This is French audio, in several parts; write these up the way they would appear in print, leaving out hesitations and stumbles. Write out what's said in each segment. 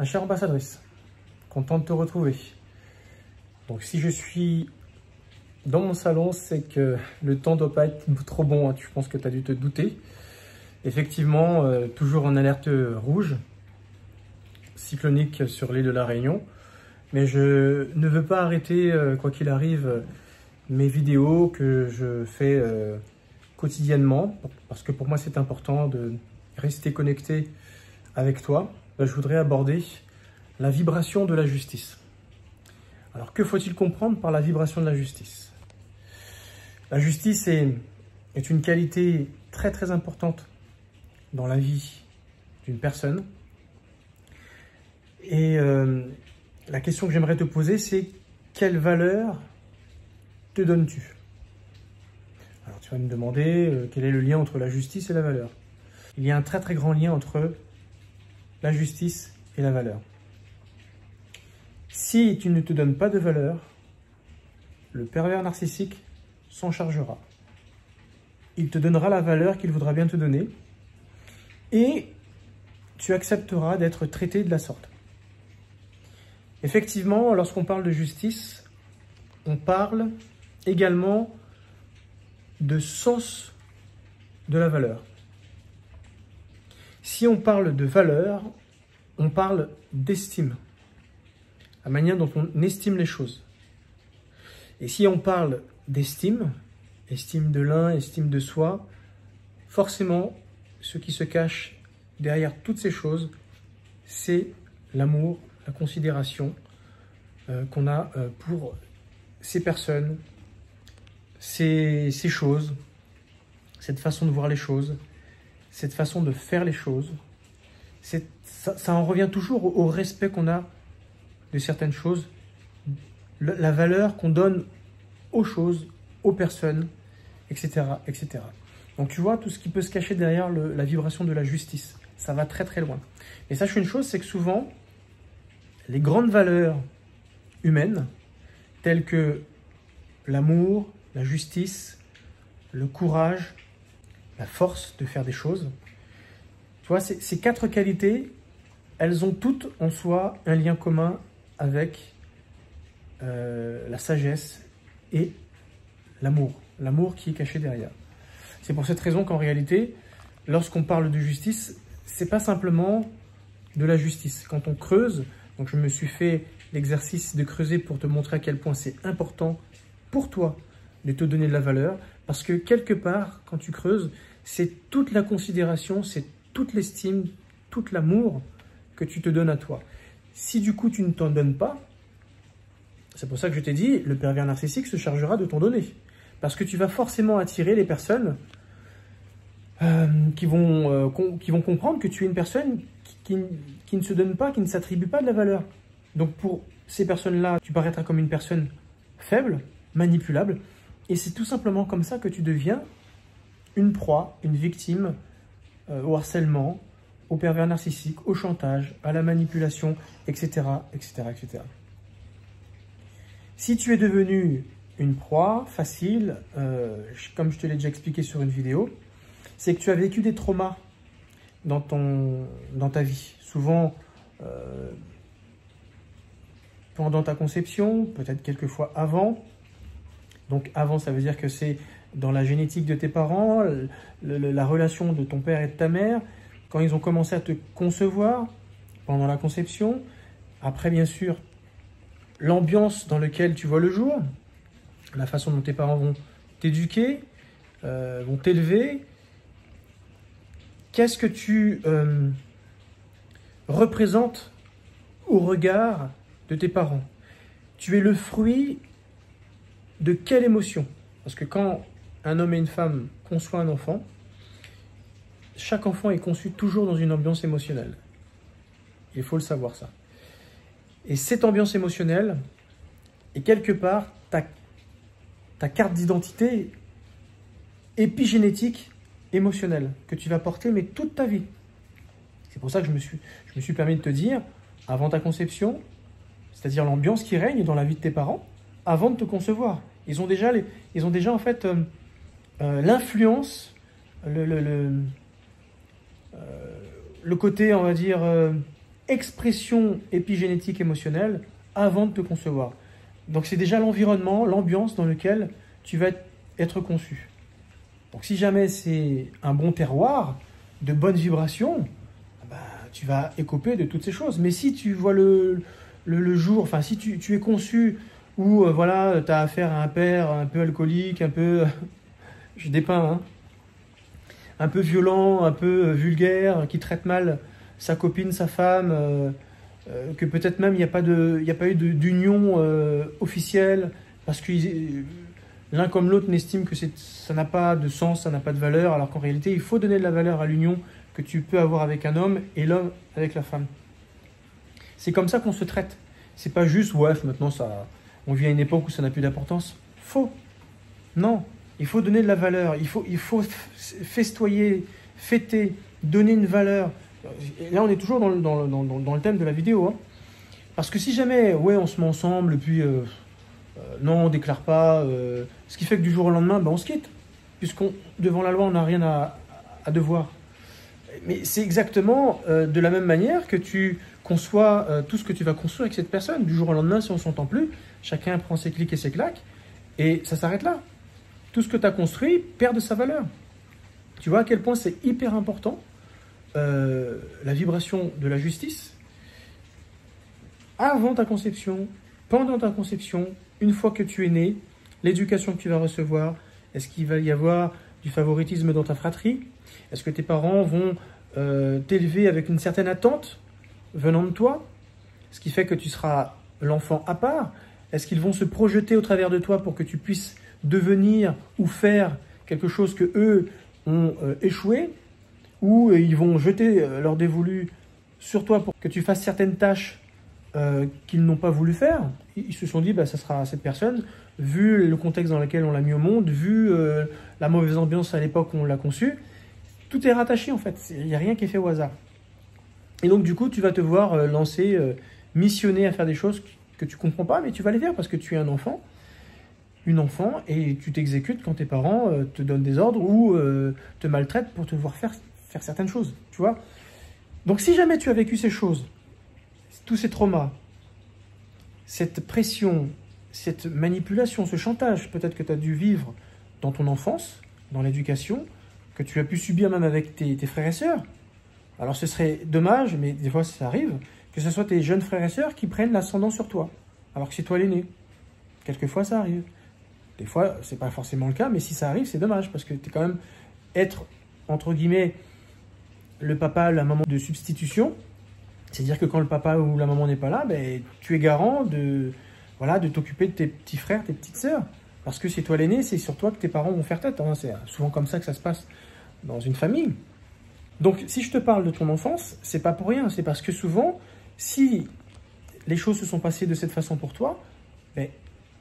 Ma chère ambassadrice, content de te retrouver. Donc si je suis dans mon salon, c'est que le temps ne doit pas être trop bon, hein. Je pense que tu as dû te douter. Effectivement, toujours en alerte rouge, cyclonique sur l'île de la Réunion. Mais je ne veux pas arrêter, quoi qu'il arrive, mes vidéos que je fais quotidiennement. Parce que pour moi, c'est important de rester connecté avec toi. Là, je voudrais aborder la vibration de la justice. Alors, que faut-il comprendre par la vibration de la justice? La justice est une qualité très très importante dans la vie d'une personne. Et la question que j'aimerais te poser, c'est quelle valeur te donnes-tu? Alors, tu vas me demander quel est le lien entre la justice et la valeur. Il y a un très très grand lien entre la justice et la valeur. Si tu ne te donnes pas de valeur, le pervers narcissique s'en chargera. Il te donnera la valeur qu'il voudra bien te donner et tu accepteras d'être traité de la sorte. Effectivement, lorsqu'on parle de justice, on parle également de sens de la valeur. Si on parle de valeur, on parle d'estime, la manière dont on estime les choses. Et si on parle d'estime, estime de l'un, estime de soi, forcément, ce qui se cache derrière toutes ces choses, c'est l'amour, la considération qu'on a pour ces personnes, ces choses, cette façon de voir les choses, cette façon de faire les choses. Ça en revient toujours au respect qu'on a de certaines choses, la valeur qu'on donne aux choses, aux personnes, etc., etc. Donc tu vois, tout ce qui peut se cacher derrière la vibration de la justice, ça va très très loin. Mais sache une chose, c'est que souvent, les grandes valeurs humaines, telles que l'amour, la justice, le courage, la force de faire des choses, tu vois, ces quatre qualités, elles ont toutes en soi un lien commun avec la sagesse et l'amour qui est caché derrière. C'est pour cette raison qu'en réalité, lorsqu'on parle de justice, c'est pas simplement de la justice. Quand on creuse, donc je me suis fait l'exercice de creuser pour te montrer à quel point c'est important pour toi de te donner de la valeur, parce que quelque part, quand tu creuses, c'est toute la considération, c'est toute l'estime, tout l'amour que tu te donnes à toi. Si du coup tu ne t'en donnes pas, c'est pour ça que je t'ai dit, le pervers narcissique se chargera de t'en donner. Parce que tu vas forcément attirer les personnes qui vont comprendre que tu es une personne qui ne se donne pas, qui ne s'attribue pas de la valeur. Donc pour ces personnes-là, tu paraîtras comme une personne faible, manipulable. Et c'est tout simplement comme ça que tu deviens une proie, une victime au harcèlement, au pervers narcissique, au chantage, à la manipulation, etc., etc., etc. Si tu es devenu une proie facile, comme je te l'ai déjà expliqué sur une vidéo, c'est que tu as vécu des traumas dans ta vie. Souvent, pendant ta conception, peut-être quelques fois avant. Donc avant, ça veut dire que c'est dans la génétique de tes parents, la relation de ton père et de ta mère, quand ils ont commencé à te concevoir pendant la conception. Après, bien sûr, l'ambiance dans laquelle tu vois le jour, la façon dont tes parents vont t'éduquer, vont t'élever. Qu'est-ce que tu représentes au regard de tes parents? Tu es le fruit de quelle émotion? Parce que quand un homme et une femme conçoivent un enfant, chaque enfant est conçu toujours dans une ambiance émotionnelle. Il faut le savoir, ça. Et cette ambiance émotionnelle est quelque part ta carte d'identité épigénétique émotionnelle que tu vas porter mais toute ta vie. C'est pour ça que je me suis permis de te dire, avant ta conception, c'est-à-dire l'ambiance qui règne dans la vie de tes parents, avant de te concevoir. Ils ont déjà en fait l'influence, le côté, on va dire, expression épigénétique émotionnelle avant de te concevoir. Donc c'est déjà l'environnement, l'ambiance dans lequel tu vas être conçu. Donc si jamais c'est un bon terroir, de bonnes vibrations, bah, tu vas écoper de toutes ces choses. Mais si tu vois le jour, enfin si tu es conçu où voilà, tu as affaire à un père un peu alcoolique, un peu, je dépeins, hein, un peu violent, un peu vulgaire, qui traite mal sa copine, sa femme, que peut-être même il n'y a pas eu d'union officielle, parce que l'un comme l'autre n'estime que ça n'a pas de sens, ça n'a pas de valeur, alors qu'en réalité, il faut donner de la valeur à l'union que tu peux avoir avec un homme et l'homme avec la femme. C'est comme ça qu'on se traite. C'est pas juste, ouais, maintenant, on vit à une époque où ça n'a plus d'importance. Faux. Non, il faut donner de la valeur, il faut festoyer, fêter, donner une valeur. Et là, on est toujours dans le thème de la vidéo. Hein. Parce que si jamais, ouais, on se met ensemble, et puis, non, on ne déclare pas, ce qui fait que du jour au lendemain, ben, on se quitte. Puisqu'on, devant la loi, on n'a rien à devoir. Mais c'est exactement de la même manière que tu conçois tout ce que tu vas construire avec cette personne. Du jour au lendemain, si on ne s'entend plus, chacun prend ses clics et ses claques, et ça s'arrête là. Tout ce que tu as construit perd de sa valeur. Tu vois à quel point c'est hyper important la vibration de la justice avant ta conception, pendant ta conception, une fois que tu es né, l'éducation que tu vas recevoir. Est-ce qu'il va y avoir du favoritisme dans ta fratrie? Est-ce que tes parents vont t'élever avec une certaine attente venant de toi, ce qui fait que tu seras l'enfant à part? Est-ce qu'ils vont se projeter au travers de toi pour que tu puisses devenir ou faire quelque chose que eux ont échoué, ou ils vont jeter leur dévolu sur toi pour que tu fasses certaines tâches qu'ils n'ont pas voulu faire? Ils se sont dit, bah, ça sera cette personne, vu le contexte dans lequel on l'a mis au monde, vu la mauvaise ambiance à l'époque où on l'a conçu, tout est rattaché en fait, il n'y a rien qui est fait au hasard. Et donc du coup, tu vas te voir lancer, missionner à faire des choses que tu ne comprends pas, mais tu vas les faire parce que tu es un enfant, une enfant, et tu t'exécutes quand tes parents te donnent des ordres ou te maltraitent pour te voir faire certaines choses, tu vois. Donc si jamais tu as vécu ces choses, tous ces traumas, cette pression, cette manipulation, ce chantage, peut-être que tu as dû vivre dans ton enfance, dans l'éducation, que tu as pu subir même avec tes frères et sœurs. Alors ce serait dommage, mais des fois ça arrive, que ce soit tes jeunes frères et sœurs qui prennent l'ascendant sur toi, alors que c'est toi l'aîné. Quelquefois ça arrive. Des fois, c'est pas forcément le cas, mais si ça arrive, c'est dommage, parce que tu es quand même être, entre guillemets, le papa, la maman de substitution. C'est-à-dire que quand le papa ou la maman n'est pas là, ben, tu es garant de t'occuper de tes petits frères, tes petites sœurs. Parce que c'est toi l'aîné, c'est sur toi que tes parents vont faire tête. Hein. C'est souvent comme ça que ça se passe dans une famille. Donc, si je te parle de ton enfance, c'est pas pour rien. C'est parce que souvent, si les choses se sont passées de cette façon pour toi, ben,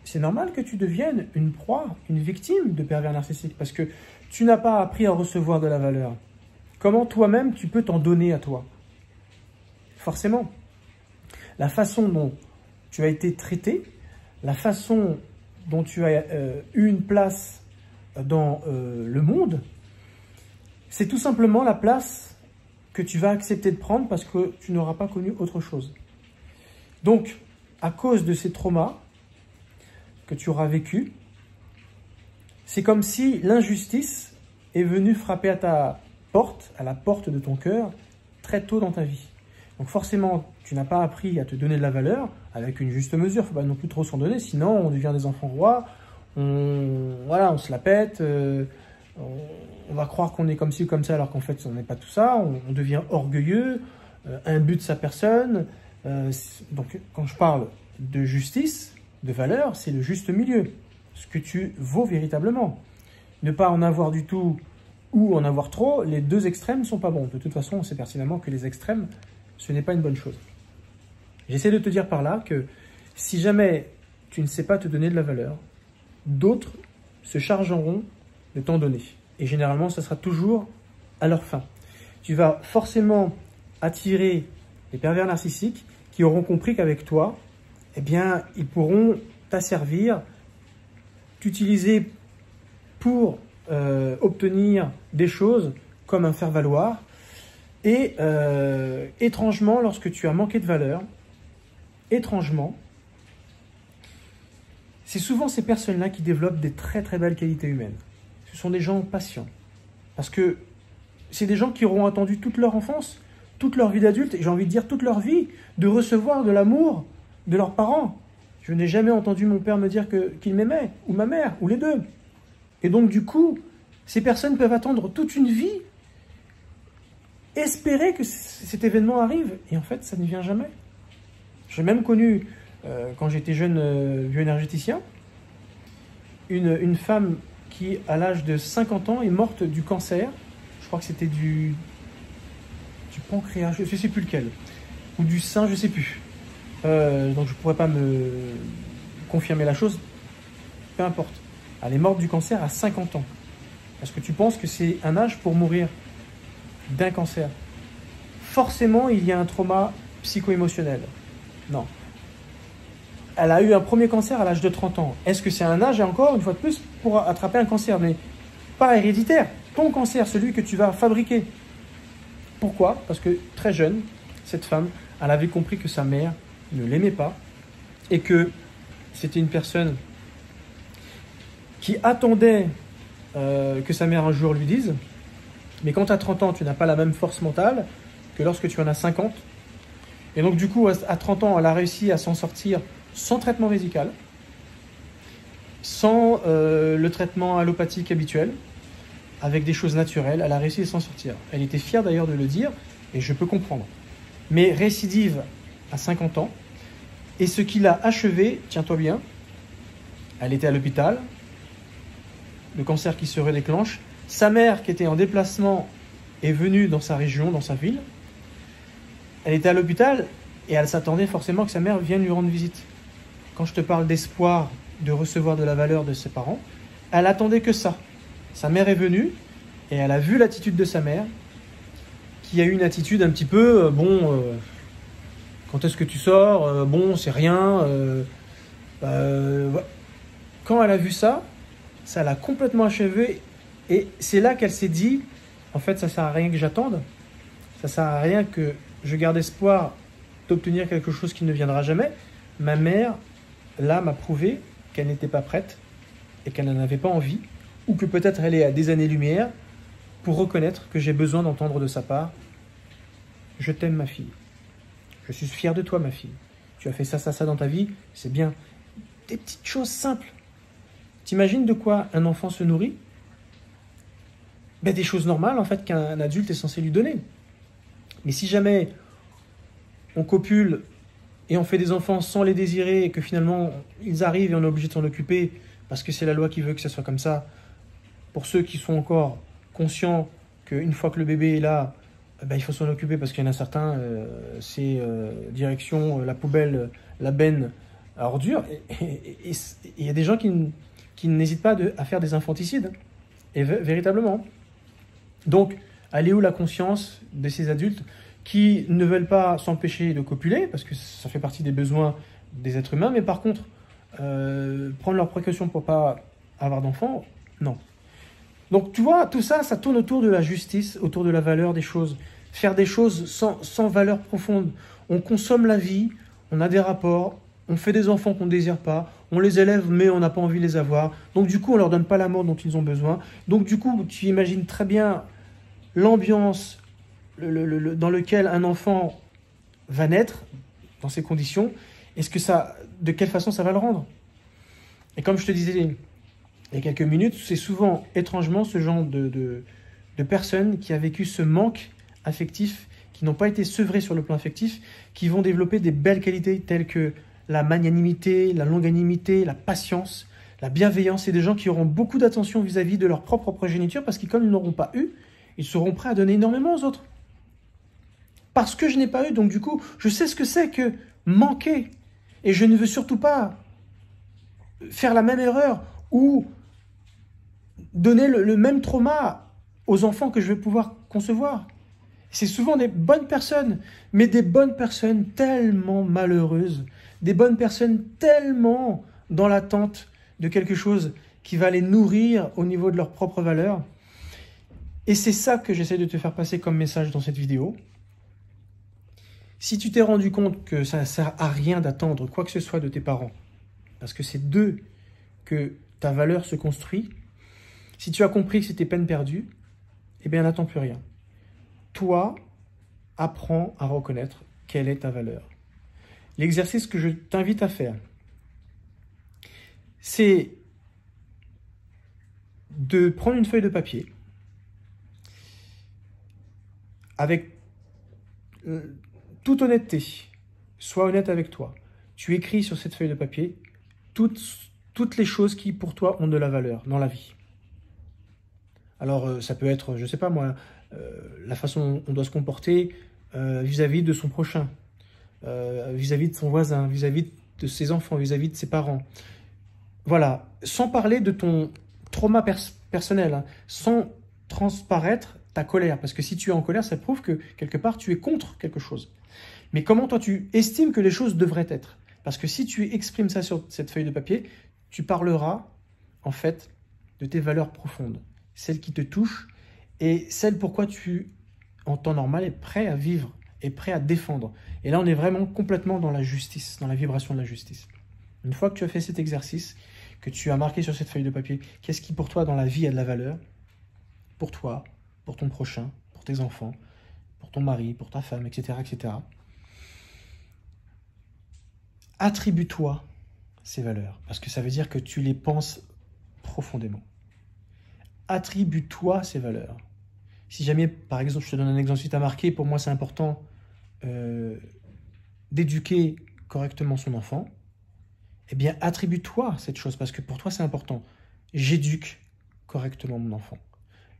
c'est normal que tu deviennes une proie, une victime de pervers narcissiques. Parce que tu n'as pas appris à recevoir de la valeur. Comment toi-même tu peux t'en donner à toi? Forcément. La façon dont tu as été traité, la façon dont tu as eu une place dans le monde, c'est tout simplement la place que tu vas accepter de prendre parce que tu n'auras pas connu autre chose. Donc, à cause de ces traumas que tu auras vécus, c'est comme si l'injustice est venue frapper à ta porte, à la porte de ton cœur, très tôt dans ta vie. Donc forcément, tu n'as pas appris à te donner de la valeur avec une juste mesure. Il ne faut pas non plus trop s'en donner, sinon on devient des enfants rois, on se la pète, on va croire qu'on est comme ci ou comme ça alors qu'en fait on n'est pas tout ça, on devient orgueilleux, imbu de sa personne. Donc quand je parle de justice, de valeur, c'est le juste milieu, ce que tu vaux véritablement. Ne pas en avoir du tout ou en avoir trop, les deux extrêmes ne sont pas bons. De toute façon, on sait pertinemment que les extrêmes, ce n'est pas une bonne chose. J'essaie de te dire par là que si jamais tu ne sais pas te donner de la valeur, d'autres se chargeront de t'en donner. Et généralement, ça sera toujours à leur fin. Tu vas forcément attirer les pervers narcissiques qui auront compris qu'avec toi, eh bien, ils pourront t'asservir, t'utiliser pour obtenir des choses comme un faire-valoir. Et étrangement, lorsque tu as manqué de valeur, étrangement, c'est souvent ces personnes-là qui développent des très très belles qualités humaines. Ce sont des gens patients. Parce que c'est des gens qui auront attendu toute leur enfance, toute leur vie d'adulte, et j'ai envie de dire toute leur vie, de recevoir de l'amour de leurs parents. Je n'ai jamais entendu mon père me dire qu'il m'aimait, ou ma mère, ou les deux. Et donc du coup, ces personnes peuvent attendre toute une vie, espérer que cet événement arrive, et en fait, ça ne vient jamais. J'ai même connu, quand j'étais jeune bioénergéticien, une femme qui, à l'âge de 50 ans, est morte du cancer. Je crois que c'était du pancréas, je ne sais plus lequel, ou du sein, je ne sais plus. Donc je ne pourrais pas me confirmer la chose, peu importe. Elle est morte du cancer à 50 ans. Est-ce que tu penses que c'est un âge pour mourir d'un cancer? Forcément, il y a un trauma psycho-émotionnel. Non. Elle a eu un premier cancer à l'âge de 30 ans. Est-ce que c'est un âge, et encore une fois de plus, pour attraper un cancer? Mais pas héréditaire. Ton cancer, celui que tu vas fabriquer. Pourquoi? Parce que très jeune, cette femme, elle avait compris que sa mère ne l'aimait pas et que c'était une personne qui attendait que sa mère un jour lui dise « Mais quand tu as 30 ans, tu n'as pas la même force mentale que lorsque tu en as 50. » Et donc du coup, à 30 ans, elle a réussi à s'en sortir sans traitement médical, sans le traitement allopathique habituel, avec des choses naturelles. Elle a réussi à s'en sortir. Elle était fière d'ailleurs de le dire, et je peux comprendre. Mais récidive à 50 ans, et ce qui l'a achevé, tiens-toi bien, elle était à l'hôpital, le cancer qui se redéclenche, sa mère qui était en déplacement est venue dans sa région, dans sa ville, elle était à l'hôpital, et elle s'attendait forcément que sa mère vienne lui rendre visite. Quand je te parle d'espoir, de recevoir de la valeur de ses parents, elle attendait que ça. Sa mère est venue, et elle a vu l'attitude de sa mère, qui a eu une attitude un petit peu, quand est-ce que tu sors? Bon, c'est rien. Quand elle a vu ça, ça l'a complètement achevée, et c'est là qu'elle s'est dit, en fait, ça sert à rien que j'attende, ça sert à rien que je garde espoir d'obtenir quelque chose qui ne viendra jamais. Ma mère, là, m'a prouvé qu'elle n'était pas prête, et qu'elle n'en avait pas envie, ou que peut-être elle est à des années-lumière, pour reconnaître que j'ai besoin d'entendre de sa part « Je t'aime, ma fille. Je suis fier de toi, ma fille. Tu as fait ça, ça, ça dans ta vie, c'est bien. » Des petites choses simples. T'imagines de quoi un enfant se nourrit? Ben, des choses normales, en fait, qu'un adulte est censé lui donner. Mais si jamais on copule et on fait des enfants sans les désirer, et que finalement, ils arrivent et on est obligé de s'en occuper, parce que c'est la loi qui veut que ça soit comme ça, pour ceux qui sont encore conscients qu'une fois que le bébé est là, ben, il faut s'en occuper, parce qu'il y en a certains, c'est direction la poubelle, la benne à ordures, et il y a des gens qui n'hésitent pas à faire des infanticides, et véritablement. Donc, elle est où la conscience de ces adultes qui ne veulent pas s'empêcher de copuler, parce que ça fait partie des besoins des êtres humains, mais par contre, prendre leurs précautions pour ne pas avoir d'enfants, non. Donc tu vois, tout ça, ça tourne autour de la justice, autour de la valeur des choses. Faire des choses sans valeur profonde. On consomme la vie, on a des rapports, on fait des enfants qu'on ne désire pas, on les élève mais on n'a pas envie de les avoir. Donc du coup, on ne leur donne pas l'amour dont ils ont besoin. Donc du coup, tu imagines très bien l'ambiance dans laquelle un enfant va naître, dans ces conditions. De quelle façon ça va le rendre? Et comme je te disais il y a quelques minutes, c'est souvent, étrangement, ce genre de personnes qui a vécu ce manque affectif, qui n'ont pas été sevrées sur le plan affectif, qui vont développer des belles qualités telles que la magnanimité, la longanimité, la patience, la bienveillance. C'est des gens qui auront beaucoup d'attention vis-à-vis de leur propre progéniture, parce que comme ils n'auront pas eu, ils seront prêts à donner énormément aux autres. Parce que je n'ai pas eu, donc du coup, je sais ce que c'est que manquer. Et je ne veux surtout pas faire la même erreur ou donner le même trauma aux enfants que je vais pouvoir concevoir. C'est souvent des bonnes personnes, mais des bonnes personnes tellement malheureuses, des bonnes personnes tellement dans l'attente de quelque chose qui va les nourrir au niveau de leurs propres valeurs. Et c'est ça que j'essaie de te faire passer comme message dans cette vidéo. Si tu t'es rendu compte que ça ne sert à rien d'attendre quoi que ce soit de tes parents, parce que c'est d'eux que ta valeur se construit, si tu as compris que c'était peine perdue, eh bien n'attends plus rien. Toi, apprends à reconnaître quelle est ta valeur. L'exercice que je t'invite à faire, c'est de prendre une feuille de papier avec toute honnêteté. Sois honnête avec toi. Tu écris sur cette feuille de papier toutes les choses qui, pour toi, ont de la valeur dans la vie. Alors, ça peut être, je ne sais pas moi, la façon dont on doit se comporter vis-à-vis de son prochain, vis-à-vis de son voisin, vis-à-vis de ses enfants, vis-à-vis de ses parents. Voilà, sans parler de ton trauma personnel, hein, sans transparaître ta colère. Parce que si tu es en colère, ça prouve que, quelque part, tu es contre quelque chose. Mais comment toi, tu estimes que les choses devraient être? Parce que si tu exprimes ça sur cette feuille de papier, tu parleras, en fait, de tes valeurs profondes. Celles qui te touchent et celles pourquoi tu, en temps normal, es prêt à vivre, es prêt à défendre. Et là, on est vraiment complètement dans la justice, dans la vibration de la justice. Une fois que tu as fait cet exercice, que tu as marqué sur cette feuille de papier, qu'est-ce qui pour toi dans la vie a de la valeur? Pour toi, pour ton prochain, pour tes enfants, pour ton mari, pour ta femme, etc., etc. Attribue-toi ces valeurs, parce que ça veut dire que tu les penses profondément. Attribue-toi ces valeurs. Si jamais, par exemple, je te donne un exemple, si tu as marqué, pour moi c'est important d'éduquer correctement son enfant, eh bien attribue-toi cette chose, parce que pour toi c'est important. J'éduque correctement mon enfant.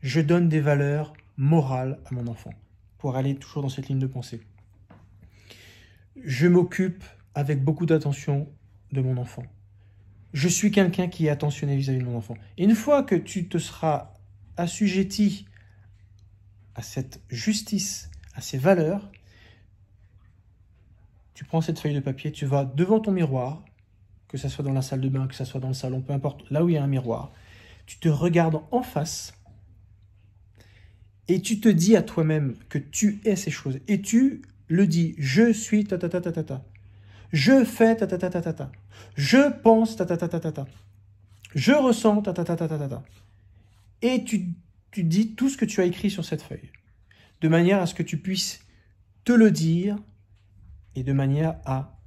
Je donne des valeurs morales à mon enfant, pour aller toujours dans cette ligne de pensée. Je m'occupe avec beaucoup d'attention de mon enfant. Je suis quelqu'un qui est attentionné vis-à-vis de mon enfant. Et une fois que tu te seras assujetti à cette justice, à ces valeurs, tu prends cette feuille de papier, tu vas devant ton miroir, que ce soit dans la salle de bain, que ce soit dans le salon, peu importe, là où il y a un miroir, tu te regardes en face et tu te dis à toi-même que tu es ces choses. Et tu le dis, je suis ta ta ta ta ta ta. Je fais ta ta ta ta ta ta. Je pense ta ta ta ta ta ta. Je ressens ta ta ta ta ta ta. Et tu dis tout ce que tu as écrit sur cette feuille, de manière à ce que tu puisses te le dire et de manière à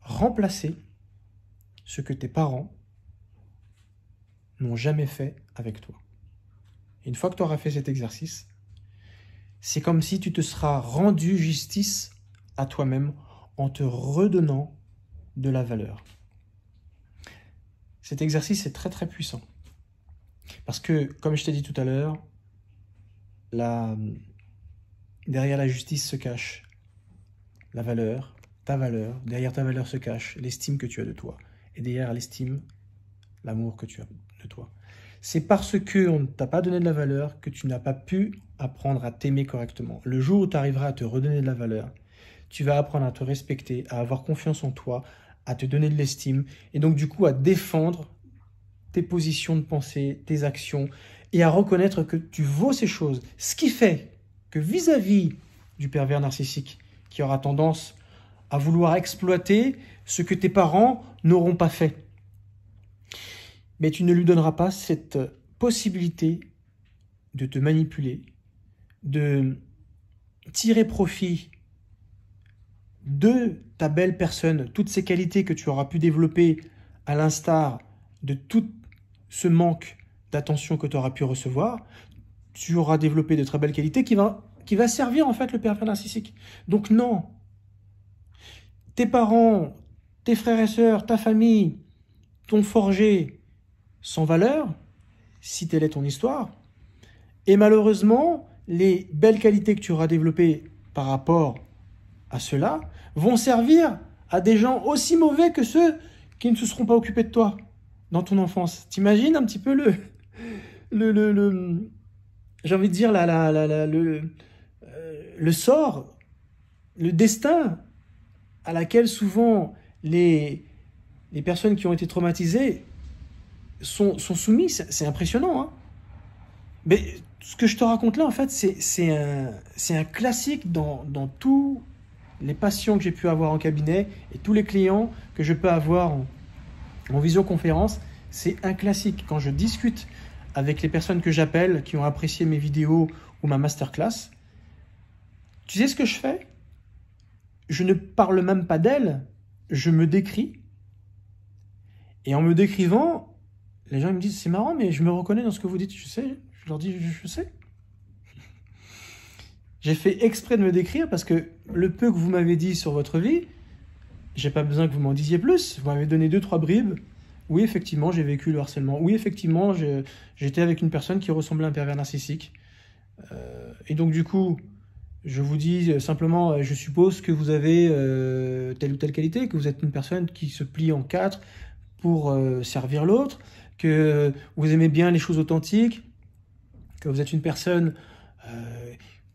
remplacer ce que tes parents n'ont jamais fait avec toi. Et une fois que tu auras fait cet exercice, c'est comme si tu te seras rendu justice à toi-même en te redonnant de la valeur. Cet exercice est très très puissant. Parce que, comme je t'ai dit tout à l'heure, derrière la justice se cache la valeur, ta valeur. Derrière ta valeur se cache l'estime que tu as de toi. Et derrière l'estime, l'amour que tu as de toi. C'est parce qu'on ne t'a pas donné de la valeur que tu n'as pas pu apprendre à t'aimer correctement. Le jour où tu arriveras à te redonner de la valeur, tu vas apprendre à te respecter, à avoir confiance en toi, à te donner de l'estime, et donc du coup à défendre tes positions de pensée, tes actions, et à reconnaître que tu vaux ces choses. Ce qui fait que vis-à-vis du pervers narcissique, qui aura tendance à vouloir exploiter ce que tes parents n'auront pas fait, mais tu ne lui donneras pas cette possibilité de te manipuler, de tirer profit de ta belle personne, toutes ces qualités que tu auras pu développer à l'instar de tout ce manque d'attention que tu auras pu recevoir. Tu auras développé de très belles qualités qui va servir en fait le pervers narcissique. Donc non, tes parents, tes frères et sœurs, ta famille t'ont forgé sans valeur, si telle est ton histoire, et malheureusement, les belles qualités que tu auras développées par rapport à cela vont servir à des gens aussi mauvais que ceux qui ne se seront pas occupés de toi dans ton enfance. T'imagines un petit peu j'ai envie de dire le sort, le destin à laquelle souvent les personnes qui ont été traumatisées sont soumises. C'est impressionnant, hein. Mais ce que je te raconte là, en fait, c'est un classique dans tous les patients que j'ai pu avoir en cabinet et tous les clients que je peux avoir en visioconférence. C'est un classique. Quand je discute avec les personnes que j'appelle, qui ont apprécié mes vidéos ou ma masterclass, tu sais ce que je fais? Je ne parle même pas d'elles, je me décris. Et en me décrivant, les gens me disent, c'est marrant, mais je me reconnais dans ce que vous dites. Je sais, je leur dis, je sais. J'ai fait exprès de me décrire parce que le peu que vous m'avez dit sur votre vie, j'ai pas besoin que vous m'en disiez plus. Vous m'avez donné 2-3 bribes. Oui, effectivement, j'ai vécu le harcèlement. Oui, effectivement, j'étais avec une personne qui ressemblait à un pervers narcissique. Et donc, du coup, je vous dis simplement, je suppose que vous avez telle ou telle qualité, que vous êtes une personne qui se plie en 4 pour servir l'autre, que vous aimez bien les choses authentiques, que vous êtes une personne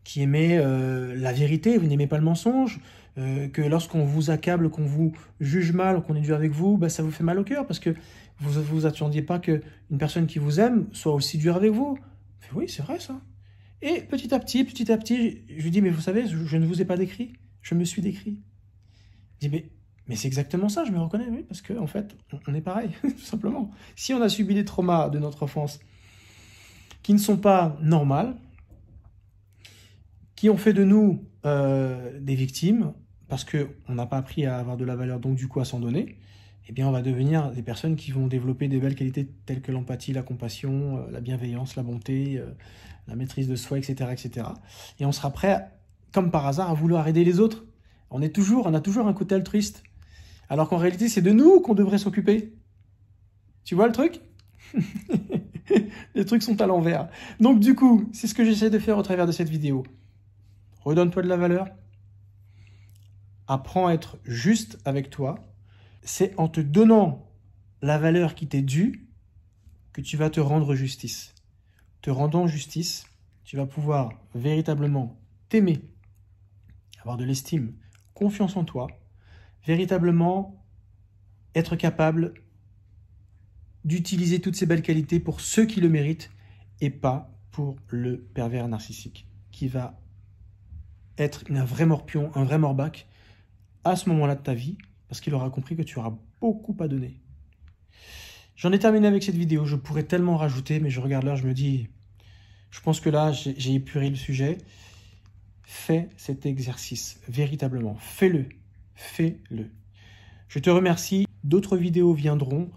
qui aimait la vérité, vous n'aimez pas le mensonge, que lorsqu'on vous accable, qu'on vous juge mal, qu'on est dur avec vous, bah, ça vous fait mal au cœur parce que vous ne vous attendiez pas qu'une personne qui vous aime soit aussi dure avec vous. Oui, c'est vrai ça. Et petit à petit, je lui dis, mais vous savez, je ne vous ai pas décrit, je me suis décrit. Je dis, mais c'est exactement ça, je me reconnais, oui, parce qu'en fait, on est pareil, tout simplement. Si on a subi des traumas de notre enfance qui ne sont pas normales, qui ont fait de nous des victimes, parce qu'on n'a pas appris à avoir de la valeur, donc du coup à s'en donner, eh bien on va devenir des personnes qui vont développer des belles qualités telles que l'empathie, la compassion, la bienveillance, la bonté, la maîtrise de soi, etc., etc. Et on sera prêt, comme par hasard, à vouloir aider les autres. On a toujours un côté altruiste. Alors qu'en réalité, c'est de nous qu'on devrait s'occuper. Tu vois le truc? Les trucs sont à l'envers. Donc du coup, c'est ce que j'essaie de faire au travers de cette vidéo. Redonne-toi de la valeur. Apprends à être juste avec toi. C'est en te donnant la valeur qui t'est due que tu vas te rendre justice. Te rendant justice, tu vas pouvoir véritablement t'aimer, avoir de l'estime, confiance en toi, véritablement être capable d'utiliser toutes ces belles qualités pour ceux qui le méritent et pas pour le pervers narcissique qui va être un vrai morpion, un vrai morbac à ce moment-là de ta vie parce qu'il aura compris que tu auras beaucoup à donner. J'en ai terminé avec cette vidéo, je pourrais tellement rajouter, mais je regarde l'heure, je me dis, je pense que là, j'ai épuré le sujet. Fais cet exercice, véritablement, fais-le, fais-le. Je te remercie, d'autres vidéos viendront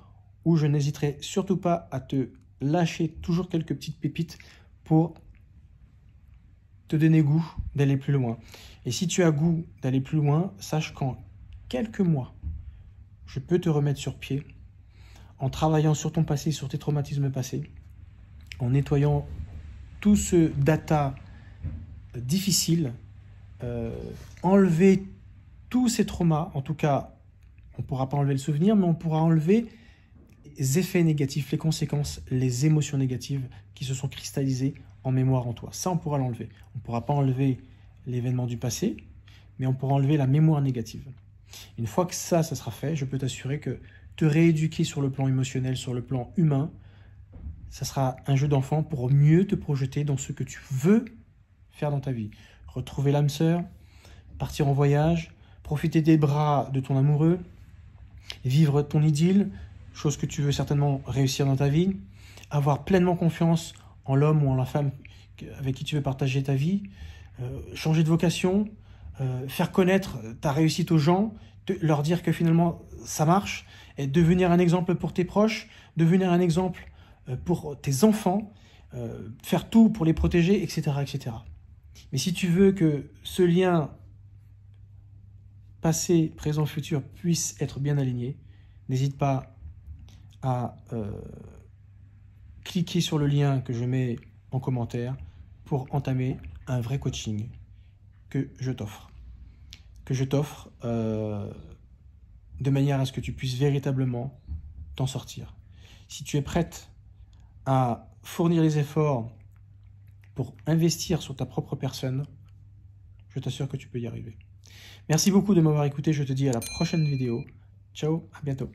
où je n'hésiterai surtout pas à te lâcher toujours quelques petites pépites pour te donner goût d'aller plus loin. Et si tu as goût d'aller plus loin, sache qu'en quelques mois, je peux te remettre sur pied en travaillant sur ton passé, sur tes traumatismes passés, en nettoyant tout ce data difficile, enlever tous ces traumas. En tout cas, on ne pourra pas enlever le souvenir, mais on pourra enlever les effets négatifs, les conséquences, les émotions négatives qui se sont cristallisées en mémoire en toi. Ça, on pourra l'enlever. On ne pourra pas enlever l'événement du passé, mais on pourra enlever la mémoire négative. Une fois que ça sera fait, je peux t'assurer que te rééduquer sur le plan émotionnel, sur le plan humain, ça sera un jeu d'enfant pour mieux te projeter dans ce que tu veux faire dans ta vie. Retrouver l'âme sœur, partir en voyage, profiter des bras de ton amoureux, vivre ton idylle, chose que tu veux certainement réussir dans ta vie, avoir pleinement confiance en l'homme ou en la femme avec qui tu veux partager ta vie, changer de vocation, faire connaître ta réussite aux gens, leur dire que finalement ça marche, et devenir un exemple pour tes proches, devenir un exemple pour tes enfants, faire tout pour les protéger, etc., etc. Mais si tu veux que ce lien passé, présent, futur puisse être bien aligné, n'hésite pas à cliquer sur le lien que je mets en commentaire pour entamer un vrai coaching que je t'offre. De manière à ce que tu puisses véritablement t'en sortir. Si tu es prête à fournir les efforts pour investir sur ta propre personne, je t'assure que tu peux y arriver. Merci beaucoup de m'avoir écouté, je te dis à la prochaine vidéo. Ciao, à bientôt.